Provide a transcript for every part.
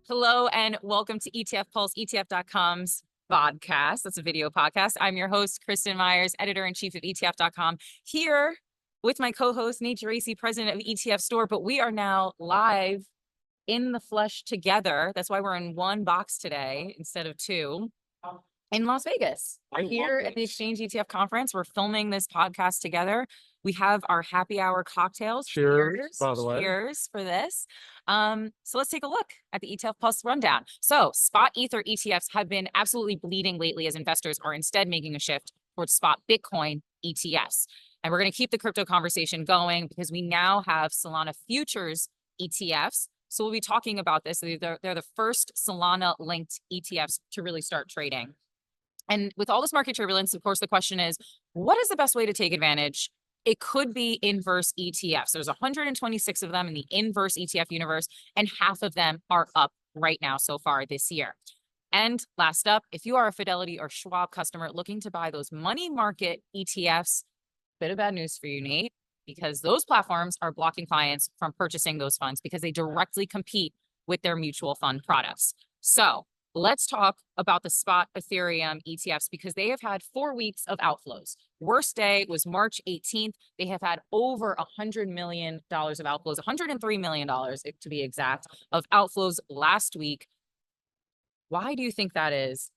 Hello and welcome to ETF Pulse, ETF.com's podcast. That's a video podcast. I'm your host, Kristin Myers, editor-in-chief of ETF.com, here with my co-host, Nate Geraci, president of ETF Store. But we are now live in the flesh together. That's why we're in one box today instead of two in Las Vegas. We're here at the Exchange ETF conference. We're filming this podcast together. We have our happy hour cocktails. Cheers, by the way. Cheers for this. So let's take a look at the ETF Pulse rundown. So spot Ether ETFs have been absolutely bleeding lately as investors are instead making a shift towards spot Bitcoin ETFs. And we're going to keep the crypto conversation going because we now have Solana futures ETFs. So we'll be talking about this. They're the first Solana linked ETFs to really start trading. And with all this market turbulence, of course, the question is, what is the best way to take advantage? It could be inverse ETFs. There's 126 of them in the inverse ETF universe, and half of them are up right now so far this year. And last up, if you are a Fidelity or Schwab customer looking to buy those money market ETFs, bit of bad news for you, Nate, because those platforms are blocking clients from purchasing those funds because they directly compete with their mutual fund products. So let's talk about the spot Ethereum ETFs because they have had 4 weeks of outflows. Worst day was March 18th. They have had over $100 million of outflows, $103 million to be exact, of outflows last week. Why do you think that is?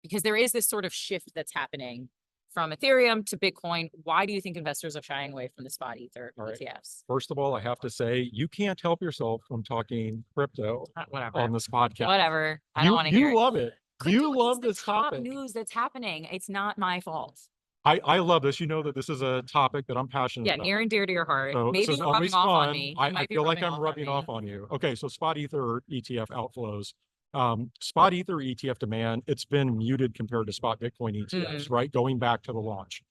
Because there is this sort of shift that's happening from Ethereum to Bitcoin. Why do you think investors are shying away from the spot Ether ETFs? First of all, I have to say, you can't help yourself from talking crypto on this podcast. Whatever. I don't want to hear it. You love it. You love this top topic. news that's happening. It's not my fault. I love this. You know that this is a topic that I'm passionate about. Yeah, near and dear to your heart. So Maybe you're rubbing off on me. I feel like I'm rubbing off on you. Okay, so spot Ether ETF outflows. Spot Ether ETF demand, it's been muted compared to spot Bitcoin ETFs, right? Going back to the launch.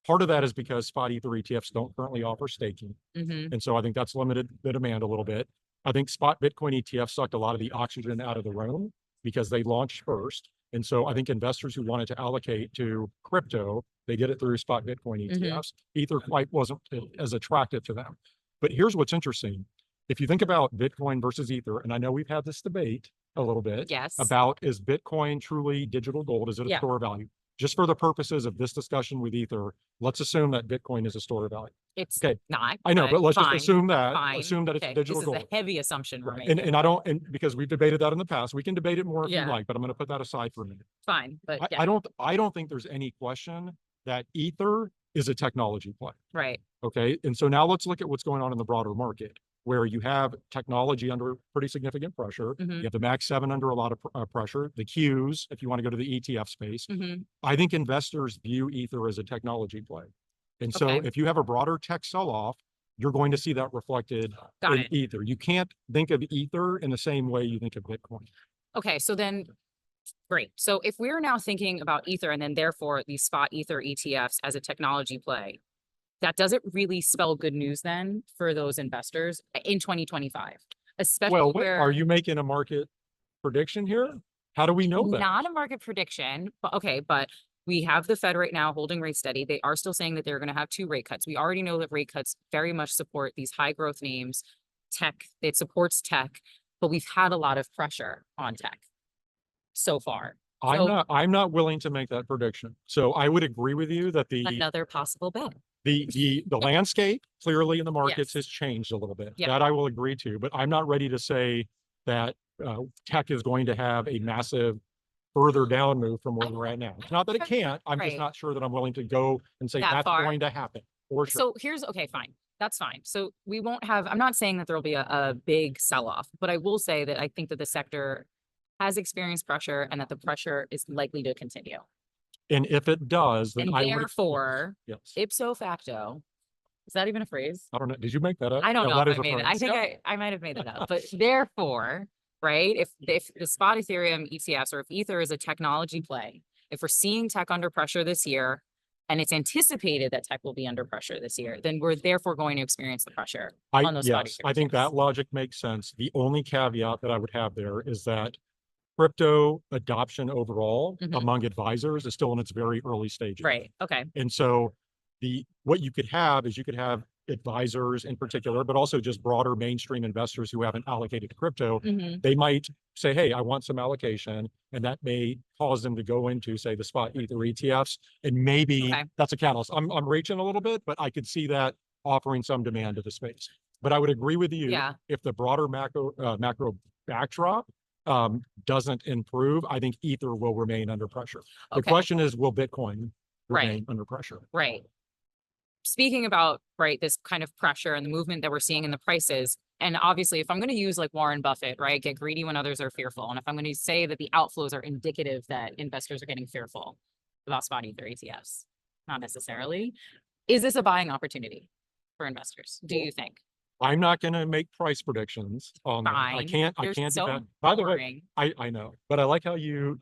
Part of that is because spot Ether ETFs don't currently offer staking. And so I think that's limited the demand a little bit. I think spot Bitcoin ETFs sucked a lot of the oxygen out of the room because they launched first. And so I think investors who wanted to allocate to crypto, they did it through spot Bitcoin ETFs. Ether quite wasn't as attractive to them. But here's what's interesting. If you think about Bitcoin versus Ether, and I know we've had this debate a little bit about, is Bitcoin truly digital gold? Is it a store of value? Just for the purposes of this discussion with Ether, let's assume that Bitcoin is a store of value. It's not. I know, but let's just assume that. Assume that it's digital gold. This is a heavy assumption for me. And I don't, and because we've debated that in the past, we can debate it more if you like, but I'm going to put that aside for a minute. Fine, but I don't think there's any question that Ether is a technology play. Right. Okay. And so now let's look at what's going on in the broader market, where you have technology under pretty significant pressure. You have the Max 7 under a lot of pressure, the Qs, if you want to go to the ETF space. I think investors view Ether as a technology play. And so if you have a broader tech sell-off, you're going to see that reflected in Ether. You can't think of Ether in the same way you think of Bitcoin. Okay, so then, great. So if we're now thinking about Ether and then therefore these spot Ether ETFs as a technology play, that doesn't really spell good news then for those investors in 2025, especially are you making a market prediction here? How do we know that? Not a market prediction, but okay, but we have the Fed right now holding rates steady. They are still saying that they're going to have 2 rate cuts. We already know that rate cuts very much support these high growth names, tech, it supports tech, but we've had a lot of pressure on tech so far. I'm not willing to make that prediction. So I would agree with you that another possible bet. The landscape clearly in the markets has changed a little bit. That I will agree to, but I'm not ready to say that tech is going to have a massive further down move from where we're at now. It's not that it can't. I'm just not sure that I'm willing to go and say that's going to happen. For sure. So here's, okay, fine. That's fine. So we won't have, I'm not saying that there will be a big sell-off, but I will say that I think that the sector has experienced pressure and that the pressure is likely to continue. And if it does, then therefore, ipso facto, is that even a phrase? I don't know. Did you make that up? I don't know if I made it. I think I might have made that up. But therefore, right, if the spot Ethereum ETFs or if Ether is a technology play, if we're seeing tech under pressure this year, and it's anticipated that tech will be under pressure this year, then we're therefore going to experience the pressure on those spot Ethereum. I think that logic makes sense. The only caveat that I would have there is that crypto adoption overall among advisors is still in its very early stages. Right. Okay. And so what you could have is you could have advisors in particular, but also just broader mainstream investors who haven't allocated to crypto, Mhm. they might say, hey, I want some allocation. And that may cause them to go into, say, the spot Ether ETFs. And maybe Okay. that's a catalyst. I'm reaching a little bit, but I could see that offering some demand to the space. But I would agree with you, Yeah. if the broader macro backdrop doesn't improve, I think Ether will remain under pressure. The Okay. question is, will Bitcoin Right. remain under pressure? Right. Speaking about, right, this kind of pressure and the movement that we're seeing in the prices, and obviously if I'm going to use like Warren Buffett, right, get greedy when others are fearful, and if I'm going to say that the outflows are indicative that investors are getting fearful about spot Ether ETFs, not necessarily. Is this a buying opportunity for investors, do you think? I'm not going to make price predictions on that. I Fine. can't You're do so that. By the way, boring. I know, but I like how did you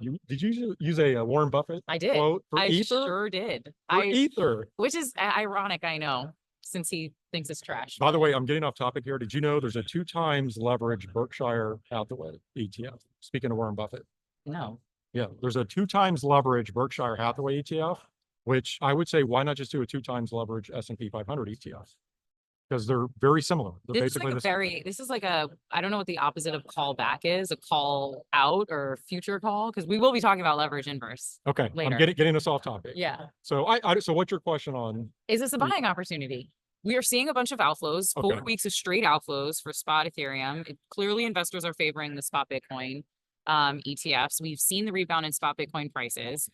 use a Warren Buffett I did. quote for I Ether? sure did. For Ether. Which is ironic, I know, since he thinks it's trash. By the way, I'm getting off topic here. Did you know there's a 2 times leverage Berkshire Hathaway ETF? Speaking of Warren Buffett. No. Yeah, there's a 2 times leverage Berkshire Hathaway ETF, which I would say, why not just do a 2 times leverage S&P 500 ETF? Because they're very similar. They're This is basically like a very, this is like a, I don't know what the opposite of call back is, a call out or future call, because we will be talking about leverage inverse. Okay, later. I'm getting us off topic. Yeah. So so what's your question on? Is this a buying opportunity? We are seeing a bunch of outflows, 4 Okay. weeks of straight outflows for spot Ethereum. Clearly investors are favoring the spot Bitcoin ETFs. We've seen the rebound in spot Bitcoin prices.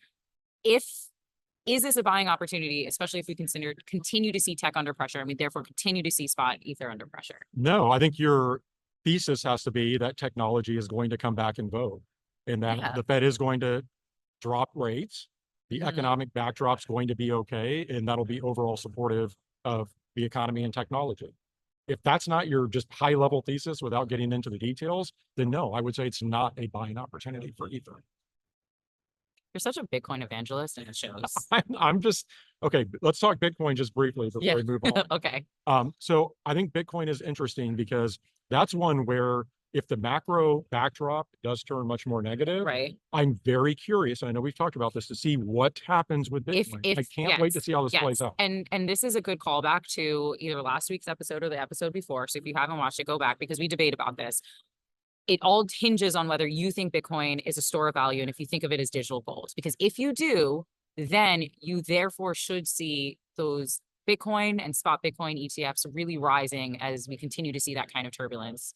Is this a buying opportunity, especially if we continue to see tech under pressure, and we therefore continue to see spot Ether under pressure? No, I think your thesis has to be that technology is going to come back in vogue, and that the Fed is going to drop rates. The economic backdrop's going to be okay, and that'll be overall supportive of the economy and technology. If that's not your just high level thesis without getting into the details, then no, I would say it's not a buying opportunity for Ether. You're such a Bitcoin evangelist, and it shows. I'm just, okay, let's talk Bitcoin just briefly before we move on. Okay. So I think Bitcoin is interesting because that's one where if the macro backdrop does turn much more negative, Right. I'm very curious, and I know we've talked about this, to see what happens with Bitcoin. I can't wait to see how this plays out. And this is a good callback to either last week's episode or the episode before. So if you haven't watched it, go back, because we debate about this. It all hinges on whether you think Bitcoin is a store of value and if you think of it as digital gold. Because if you do, then you therefore should see those Bitcoin and spot Bitcoin ETFs really rising as we continue to see that kind of turbulence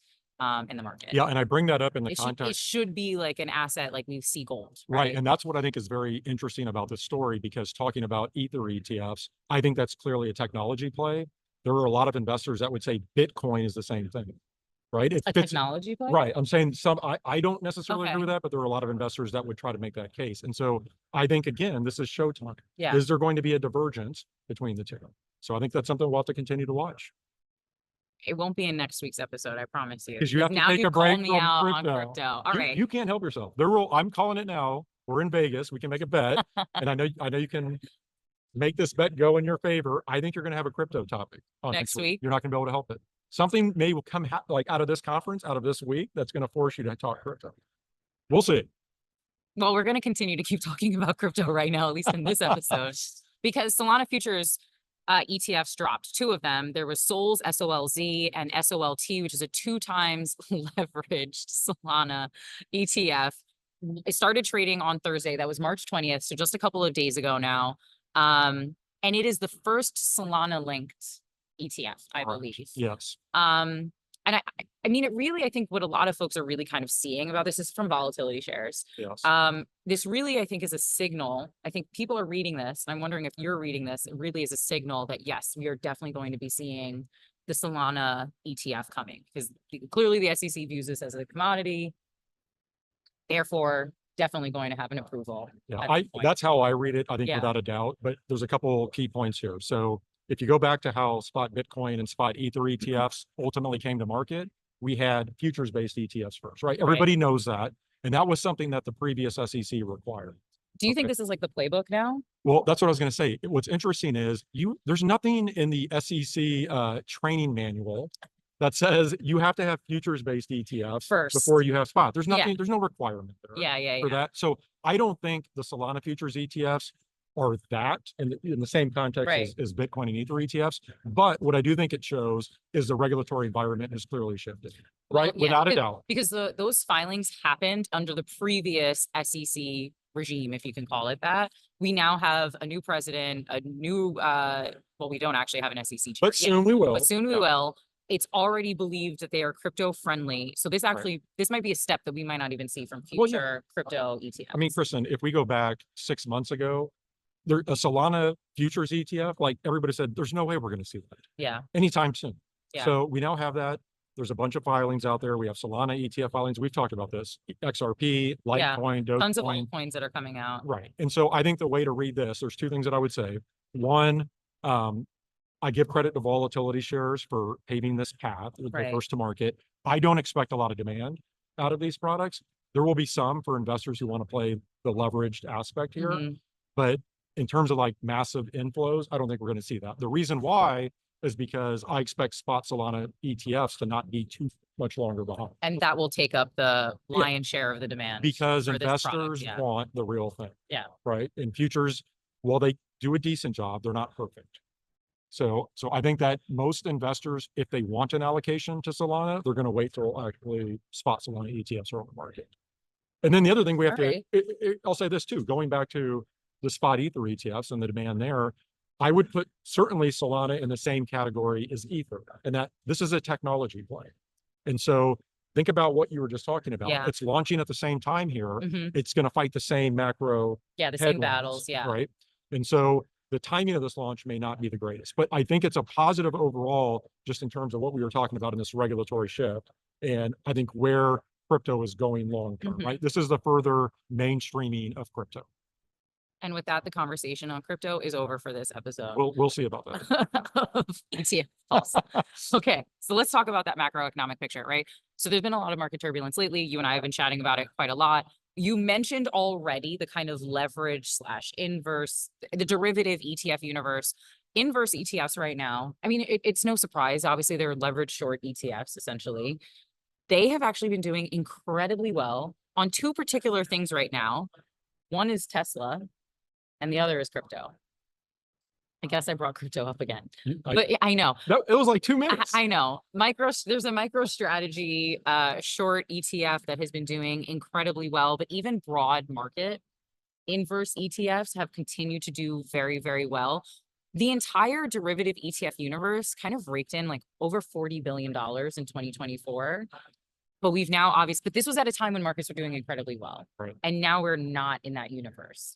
in the market. Yeah, and I bring that up in the context. It should be like an asset like we see gold. Right, and that's what I think is very interesting about this story, because talking about Ether ETFs, I think that's clearly a technology play. There are a lot of investors that would say Bitcoin is the same thing. Right? It's a technology play? Right. I'm saying I don't necessarily agree with that, but there are a lot of investors that would try to make that case. And so I think, again, this is showtime. Yeah. Is there going to be a divergence between the two? So I think that's something we'll have to continue to watch. It won't be in next week's episode, I promise you. Because you have to take a break from crypto. On crypto. All right. You can't help yourself. I'm calling it now. We're in Vegas. We can make a bet. And I know you can make this bet go in your favor. I think you're going to have a crypto topic on next week. You're not going to be able to help it. Something may come like out of this conference, out of this week, that's going to force you to talk crypto. We'll see. Well, we're going to continue to keep talking about crypto right now, at least in this episode, because Solana futures ETFs dropped. 2 of them. There was SOLZ, SOLZ, and SOLT, which is a 2 times leveraged Solana ETF. It started trading on Thursday. That was March 20th, so just a couple of days ago now. And it is the first Solana linked ETF, I believe. Yes. And I mean, it really, I think what a lot of folks are really kind of seeing about this is from Volatility Shares. Yes. This really, I think, is a signal. I think people are reading this, and I'm wondering if you're reading this. It really is a signal that, yes, we are definitely going to be seeing the Solana ETF coming, because clearly the SEC views this as a commodity. Therefore, definitely going to have an approval. Yeah, that's how I read it, I think, without a doubt. But there's a couple key points here. So if you go back to how spot Bitcoin and spot Ether ETFs ultimately came to market, we had futures-based ETFs first, right? Everybody knows that. And that was something that the previous SEC required. Do you think this is like the playbook now? Well, that's what I was going to say. What's interesting is there's nothing in the SEC training manual that says you have to have futures-based ETFs first before you have spot. There's nothing, there's no requirement there for that. So I don't think the Solana futures ETFs are that in the same context Right. as Bitcoin and Ether ETFs. But what I do think it shows is the regulatory environment has clearly shifted, right? Yeah, Without a doubt. because those filings happened under the previous SEC regime, if you can call it that. We now have a new president, a new, well, we don't actually have an SEC chair But yet, soon we will. but soon we Yeah. will. It's already believed that they are crypto friendly. So this actually, this might be a step that we might not even see from Well, yeah. future crypto ETFs. I mean, Kristin, if we go back 6 months ago, there a Solana futures ETF, like everybody said, there's no way we're going to see that Yeah, anytime soon. Yeah. So we now have that. There's a bunch of filings out there. We have Solana ETF filings. We've talked about this. XRP, Yeah. Litecoin, tons of Dogecoin. altcoins that are coming out. Right. And so I think the way to read this, there's two things that I would say. One, I give credit to Volatility Shares for paving this path, the Right. first to market. I don't expect a lot of demand out of these products. There will be some for investors who want to play the leveraged aspect here. Mhm. But in terms of like massive inflows, I don't think we're going to see that. The reason why is because I expect spot Solana ETFs to not be too much longer behind. And that will take up the Yeah. lion's share of the demand. Because for this product, investors yeah. want the real thing. Yeah. Right. And futures, while they do a decent job, they're not perfect. So I think that most investors, if they want an allocation to Solana, they're going to wait till actually spot Solana ETFs are on the market. And then the other thing we have Alright. I'll say this too, going back to the spot Ether ETFs and the demand there, I would put certainly Solana in the same category as Ether, and that this is a technology play. And so think about what you were just talking about. Yeah. It's launching at the same time here. Mhm. It's going to fight the same macro Yeah, the same headwinds, battles, yeah. right? And so the timing of this launch may not be the greatest, but I think it's a positive overall, just in terms of what we were talking about in this regulatory shift. And I think where crypto is going long term, Mhm. right? This is the further mainstreaming of crypto. And with that, the conversation on crypto is over for this episode. We'll see about that. of ETF Pulse. Okay, so let's talk about that macroeconomic picture, right? So there's been a lot of market turbulence lately. You and I have been chatting about it quite a lot. You mentioned already the kind of leverage slash inverse, the derivative ETF universe. Inverse ETFs right now, I mean, it's no surprise. Obviously, they're leverage short ETFs, essentially. They have actually been doing incredibly well on two particular things right now. One is Tesla, and the other is crypto. I guess I brought crypto up again, but I know. No, it was like 2 minutes. I know. There's a micro strategy short ETF that has been doing incredibly well, but even broad market inverse ETFs have continued to do very, very well. The entire derivative ETF universe kind of raked in like over $40 billion in 2024. But we've now obviously, but this was at a time when markets were doing incredibly well. Right. And now we're not in that universe.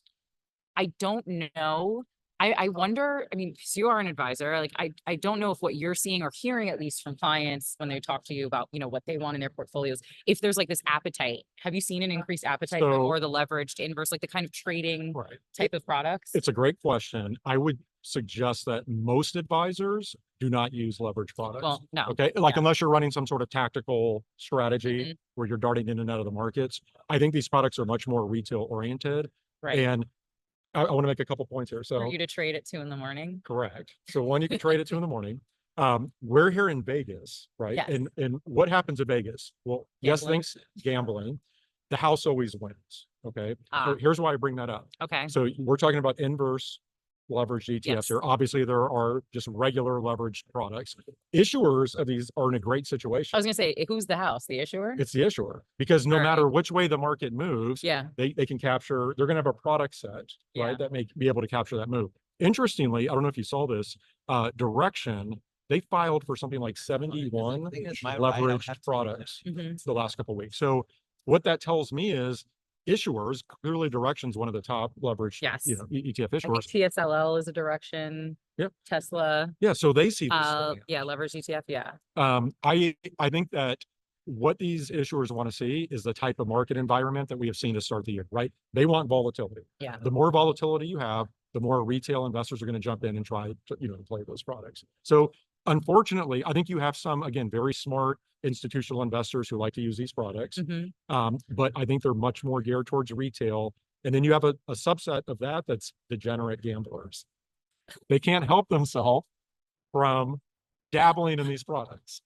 I don't know. I wonder, I mean, because you are an advisor, like I don't know if what you're seeing or hearing, at least from clients when they talk to you about, you know, what they want in their portfolios, if there's like this appetite. Have you seen an increased appetite for more the leveraged inverse, like the kind of trading type of products? It's a great question. I would suggest that most advisors do not use leverage products. Well, no. Okay. Like unless you're running some sort of tactical strategy where you're darting in and out of the markets. I think these products are much more retail oriented. Right. And I want to make a couple points here. So for you to trade at 2 a.m. Correct. So one, you can trade at 2 a.m. We're here in Vegas, right? Yes. And what happens in Vegas? Well, yes, things gambling. The house always wins. Okay. So here's why I bring that up. Okay. So we're talking about inverse leveraged ETFs here. Obviously, there are just regular leveraged products. Issuers of these are in a great situation. I was gonna say, who's the house? The issuer? It's the issuer, because no matter which way the market moves, they can capture, they're going to have a product set, right, that may be able to capture that move. Interestingly, I don't know if you saw this, Direction, they filed for something like 71 leveraged products the last couple of weeks. So what that tells me is issuers, clearly Direction's one of the top leveraged ETF issuers. TSLA is a Direction. Yep. Tesla. Yeah. So they see this. Leverage ETF. Yeah. I think that what these issuers want to see is the type of market environment that we have seen to start the year, right? They want volatility. Yeah. The more volatility you have, the more retail investors are going to jump in and try to, play those products. So unfortunately, I think you have some, again, very smart institutional investors who like to use these products. But I think they're much more geared towards retail. And then you have a subset of that's degenerate gamblers. They can't help themselves from dabbling in these products.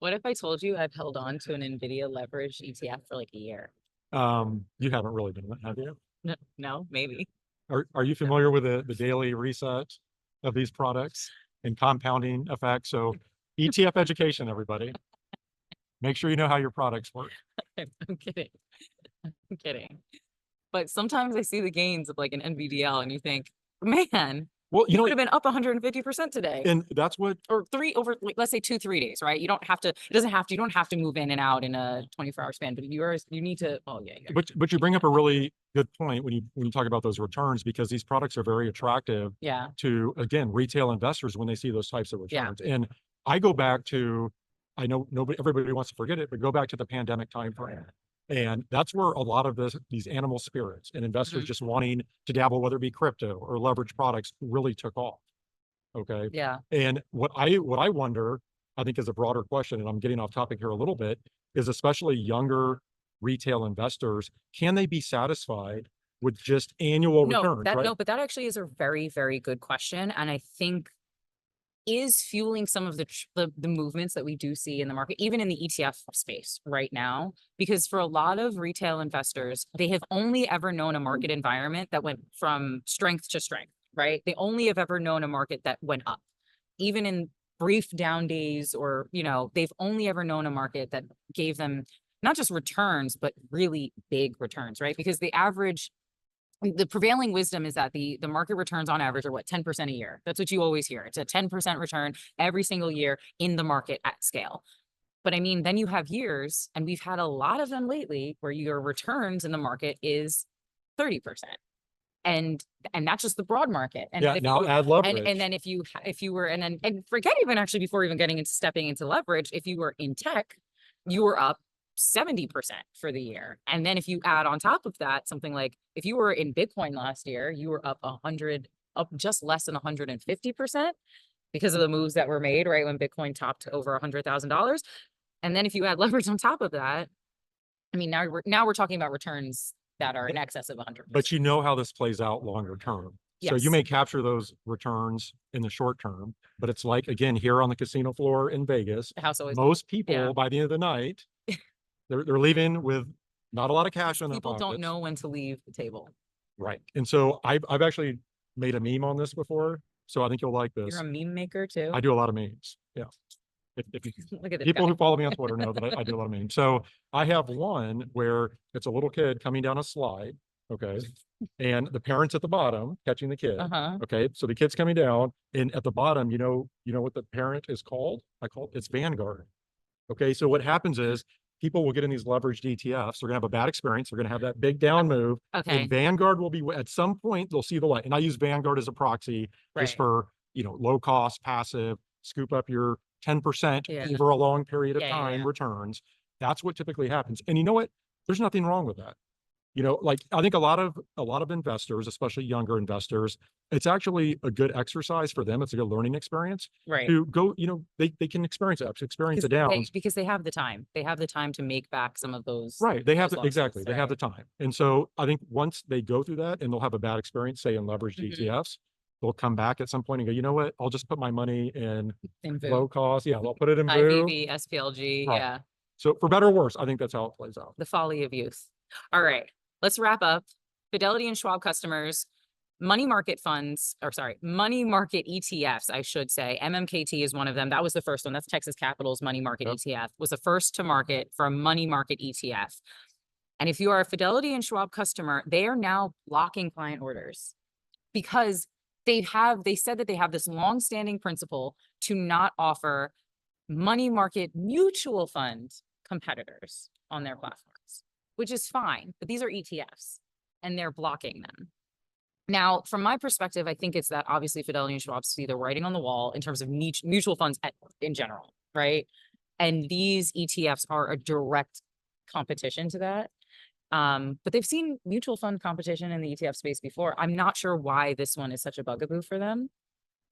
What if I told you I've held on to an NVIDIA leverage ETF for like a year? You haven't really done that, have you? No, maybe. Are you familiar with the daily reset of these products and compounding effects? So ETF education, everybody. Make sure you know how your products work. I'm kidding. I'm kidding. But sometimes I see the gains of like an NVDL and you think, man, Well, you you know, would have been up 150% today. and that's what, Or like, let's say 2-3 days, right? You don't have to, you don't have to move in and out in a 24-hour span, but you need to, oh yeah. but you bring up a really good point when you talk about those returns, because these products are very attractive Yeah. to, again, retail investors when they see those types of Yeah. returns. And I go back to, I know everybody wants to forget it, but go back to the pandemic time frame. And that's where a lot of these animal spirits and investors just wanting to dabble, whether it be crypto or leverage products, really took off. Okay. Yeah. And what I wonder, I think is a broader question, and I'm getting off topic here a little bit, is especially younger retail investors, can they be satisfied with just annual returns? Right? No, but that actually is a very, very good question. And I think is fueling some of the movements that we do see in the market, even in the ETF space right now, because for a lot of retail investors, they have only ever known a market environment that went from strength to strength, right? They only have ever known a market that went up, even in brief down days, or, they've only ever known a market that gave them not just returns, but really big returns, right? Because the prevailing wisdom is that the market returns on average are 10% a year. That's what you always hear. It's a 10% return every single year in the market at scale. But I mean, then you have years, and we've had a lot of them lately, where your returns in the market is 30%. And that's just the broad market. And Yeah, now add leverage. And then if you were, and forget even actually before even stepping into leverage, if you were in tech, you were up 70% for the year. And then if you add on top of that, something like if you were in Bitcoin last year, you were up just less than 150% because of the moves that were made, right? When Bitcoin topped over $100,000. And then if you add leverage on top of that, I mean, now we're talking about returns that are in excess of 100%. But you know how this plays out longer term. So you may capture those returns in the short term, but it's like, again, here on the casino floor in Vegas, most people by the end of the night, they're leaving with not a lot of cash in their pockets. People don't know when to leave the table. Right. And so I've actually made a meme on this before, so I think you'll like this. You're a meme maker too? I do a lot of memes. Yeah. If Look at people who follow me on Twitter know that I do a lot of memes. So I have one where it's a little kid coming down a slide. Okay. And the parents at the bottom catching the kid. Okay. So the kid's coming down, and at the bottom, you know what the parent is called? It's Vanguard. Okay. So what happens is people will get in these leveraged ETFs. They're gonna have a bad experience. They're gonna have that big down move. Okay. And Vanguard will be, at some point, they'll see the light. And I use Vanguard as a proxy just for, low cost, passive, scoop up your 10% over a long period of time returns. That's what typically happens. And you know what? There's nothing wrong with that. Like I think a lot of investors, especially younger investors, it's actually a good exercise for them. It's a good learning experience, right? To go, they can experience ups, experience the downs, because they have the time. They have the time to make back some of those. Right. They have exactly. They have the time. And so I think once they go through that and they'll have a bad experience, say in leveraged ETFs, they'll come back at some point and go, you know what? I'll just put my money in low cost. Yeah, they'll put it in IVV, SPLG. Right. Yeah. So for better or worse, I think that's how it plays out. The folly of youth. All right. Let's wrap up. Fidelity and Schwab customers, money market ETFs, I should say. MMKT is one of them. That was the first one. That's Texas Capital's money market ETF. Was the first to market for a money market ETF. And if you are a Fidelity and Schwab customer, they are now blocking client orders because they said that they have this long-standing principle to not offer money market mutual fund competitors on their platforms, which is fine, but these are ETFs and they're blocking them. Now, from my perspective, I think it's that obviously Fidelity and Schwab see the writing on the wall in terms of mutual funds in general, right? And these ETFs are a direct competition to that. But they've seen mutual fund competition in the ETF space before. I'm not sure why this one is such a bugaboo for them.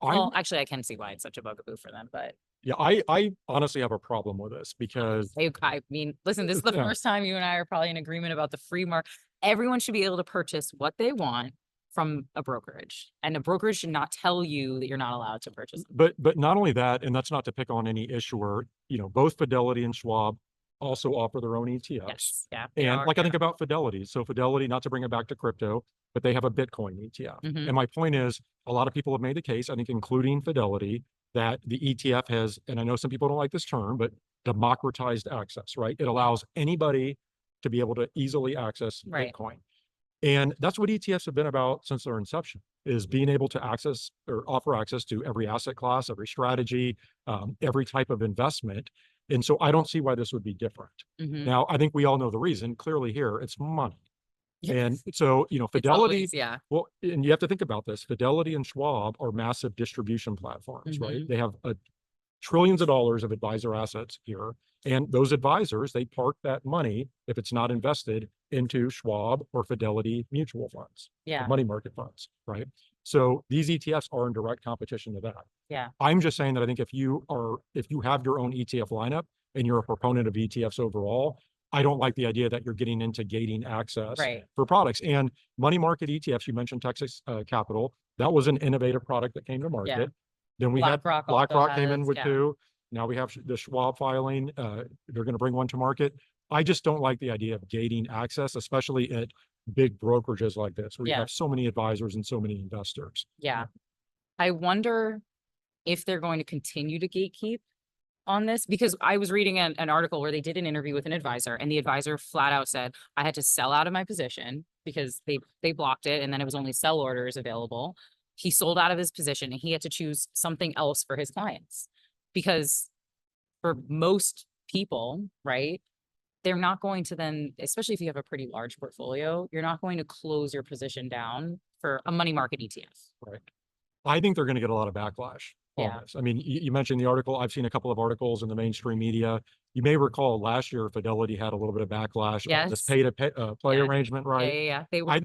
Well, actually, I can see why it's such a bugaboo for them, but yeah, I honestly have a problem with this because I mean, listen, this is the first time you and I are probably in agreement about the free market. Everyone should be able to purchase what they want from a brokerage, and a brokerage should not tell you that you're not allowed to purchase them. But not only that, and that's not to pick on any issuer, both Fidelity and Schwab also offer their own ETFs. Yes, yeah. And I think about Fidelity. So Fidelity, not to bring it back to crypto, but they have a Bitcoin ETF. Mhm. And my point is, a lot of people have made the case, I think, including Fidelity, that the ETF has, and I know some people don't like this term, but democratized access, right? It allows anybody to be able to easily access Right. Bitcoin. And that's what ETFs have been about since their inception, is being able to access or offer access to every asset class, every strategy, every type of investment. And so I don't see why this would be different. Mhm. Now, I think we all know the reason. Clearly here, it's money. And Yes. so, It's Fidelity, always, yeah. well, and you have to think about this. Fidelity and Schwab are massive distribution platforms, right? Mhm. They have trillions of dollars of advisor assets here. And those advisors, they park that money, if it's not invested, into Schwab or Fidelity mutual funds, Yeah. money market funds, right? So these ETFs are in direct competition to that. Yeah. I'm just saying that I think if you have your own ETF lineup and you're a proponent of ETFs overall, I don't like the idea that you're getting into gating access Right. for products. And money market ETFs, you mentioned Texas Capital, that was an innovative product that came to market. Yeah. Then we had BlackRock also BlackRock came in has, with yeah. two. Now we have the Schwab filing. They're going to bring one to market. I just don't like the idea of gating access, especially at big brokerages like this, where you Yeah. have so many advisors and so many investors. Yeah. I wonder if they're going to continue to gatekeep on this, because I was reading an article where they did an interview with an advisor, and the advisor flat out said, I had to sell out of my position because they blocked it, and then it was only sell orders available. He sold out of his position and he had to choose something else for his clients, because for most people, right, they're not going to then, especially if you have a pretty large portfolio, you're not going to close your position down for a money market ETF. Right. I think they're going to get a lot of backlash on Yeah. this. I mean, you mentioned the article. I've seen a couple of articles in the mainstream media. You may recall last year, Fidelity had a little bit of backlash on this Yes. pay-to-play Yeah. arrangement, right? Yeah. They were,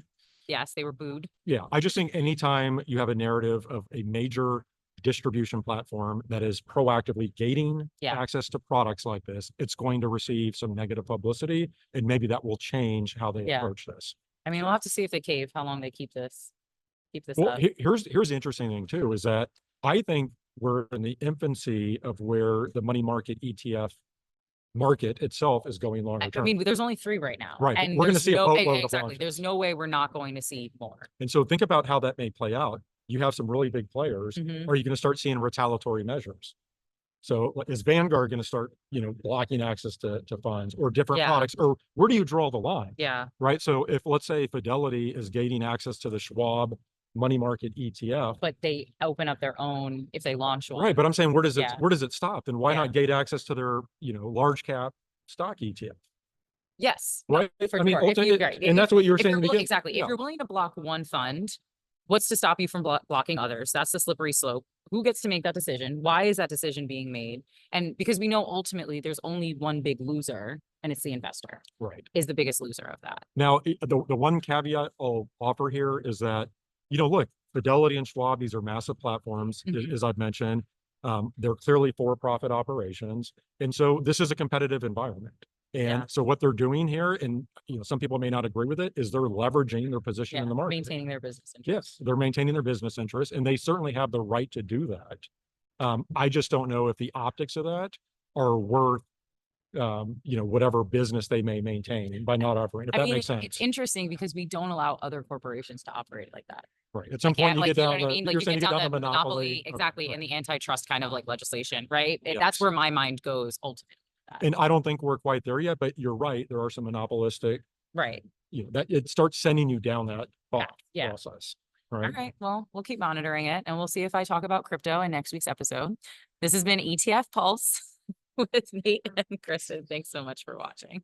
yes, they were booed. Yeah, I just think anytime you have a narrative of a major distribution platform that is proactively gating Yeah. access to products like this, it's going to receive some negative publicity, and maybe that will change how they Yeah. approach this. I mean, we'll have to see if they cave, how long they keep this Well, up. here's the interesting thing too, is that I think we're in the infancy of where the money market ETF market itself is going longer I term. mean, there's only 3 right now. Right, but And we're gonna there's see a no, boatload of exactly, launches. there's no way we're not going to see more. And so think about how that may play out. You have some really big players. Mhm. Are you going to start seeing retaliatory measures? So is Vanguard going to start, blocking access to funds or different Yeah. products? Or where do you draw the line? Yeah. Right. So if, let's say, Fidelity is gating access to the Schwab money market ETF. But they open up their own if they launch one. Right. But I'm saying, where does Yeah. it stop? And why Yeah. not gate access to their, large cap stock ETF? Yes. Right. For I mean, sure. If you- ultimately, right. and that's what you were If you're saying. willing- again. exactly. Yeah. If you're willing to block one fund, what's to stop you from blocking others? That's the slippery slope. Who gets to make that decision? Why is that decision being made? And because we know ultimately there's only one big loser, and it's the investor. Right. Is the biggest loser of that. Now, the one caveat I'll offer here is that, look, Fidelity and Schwab, these are massive platforms, Mhm. as I've mentioned. They're clearly for-profit operations. And so this is a competitive environment. And Yeah. so what they're doing here, and some people may not agree with it, is they're leveraging their position Yeah. in the market. Maintaining their business interests. Yes, they're maintaining their business interests, and they certainly have the right to do that. I just don't know if the optics of that are worth whatever business they may maintain by not offering, if that makes sense. It's interesting because we don't allow other corporations to operate like that. Right. At some point, you get down the, Like you're you saying get you get down down the the monopoly. exactly, Okay, and right. the antitrust kind of like legislation, right? Yes. That's where my mind goes ultimately. And I don't think we're quite there yet, but you're right. There are some monopolistic, Right. that it starts sending you down that Yeah. process. All Right. right. Well, we'll keep monitoring it, and we'll see if I talk about crypto in next week's episode. This has been ETF Pulse with Nate and Kristin. Thanks so much for watching.